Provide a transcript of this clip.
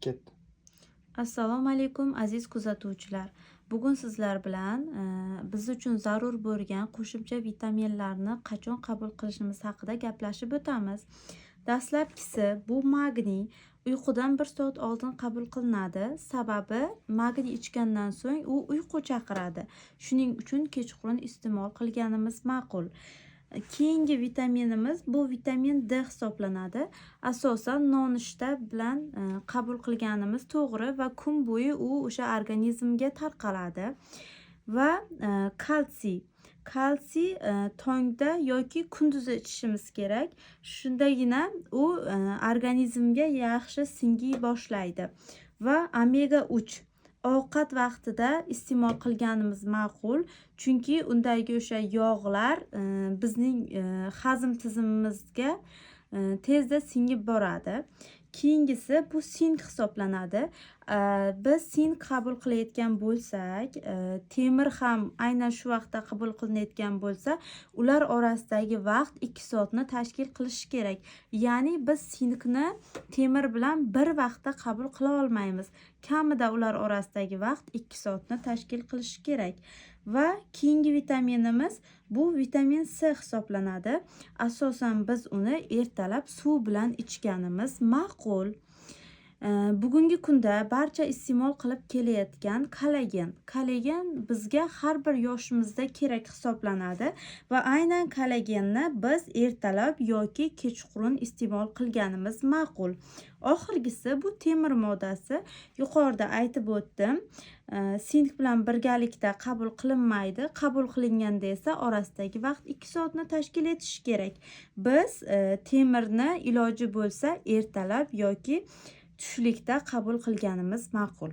ketdi. Assalomu alaykum aziz kuzatuvchilar. Bugun sizlar bilan biz uchun zarur bo'lgan qo'shimcha vitaminlarni qachon qabul qilishimiz haqida gaplashib o'tamiz. Dastlabkisi bu magniy uyqudan 1 soat oldin qabul qilinadi. Sababi magniy ichgandan so'ng u uyqu chaqiradi. Shuning uchun kechqurun iste'mol qilganimiz ma'qul. Keyingi vitaminimiz bu vitamin D hisoblanadi. Asosan nonushta bilan qabul qilganimiz to'g'ri va kun bo'yi u o'sha organizmga tarqaladi. Va kalsiy. Kalsiy tongda yoki kunduzi ichishimiz kerak. Shundagina u organizmga yaxshi singiy boshlaydi. Va omega 3 ovqat vaqtida iste'mol qilganimiz ma'qul, chunki undagi o'sha yog'lar bizning hazm tizimimizga tezda singib boradi. Keyingisi bu sink hisoblanadi. Biz sink qabul qilayotgan bo'lsak, temir ham aynan shu vaqtda qabul qilinayotgan bo'lsa, ular orasidagi vaqt 2 soatni tashkil qilishi kerak. Ya'ni biz sinkni temir bilan bir vaqtda qabul qila olmaymiz. Kamida ular orasidagi vaqt 2 soatni tashkil qilishi kerak. Va keyingi vitaminimiz bu vitamin C hisoblanadi. Asosan biz uni ertalab suv bilan ichganimiz ma'qul. Bugungi kunda barcha iste'mol qilib kelayotgan kollagen. Kollagen bizga har bir yoshimizda kerak hisoblanadi va aynan kollagenni biz ertalab yoki kechqurun iste'mol qilganimiz ma'qul. Oxirgisi bu temir moddasi. Yuqorida aytib o'tdim. Sink bilan birgalikda qabul qilinmaydi. Qabul qilinganda esa orasidagi vaqt 2 soatni tashkil etishi kerak. Biz temirni iloji bo'lsa ertalab yoki tushlikda qabul qilganimiz ma'qul.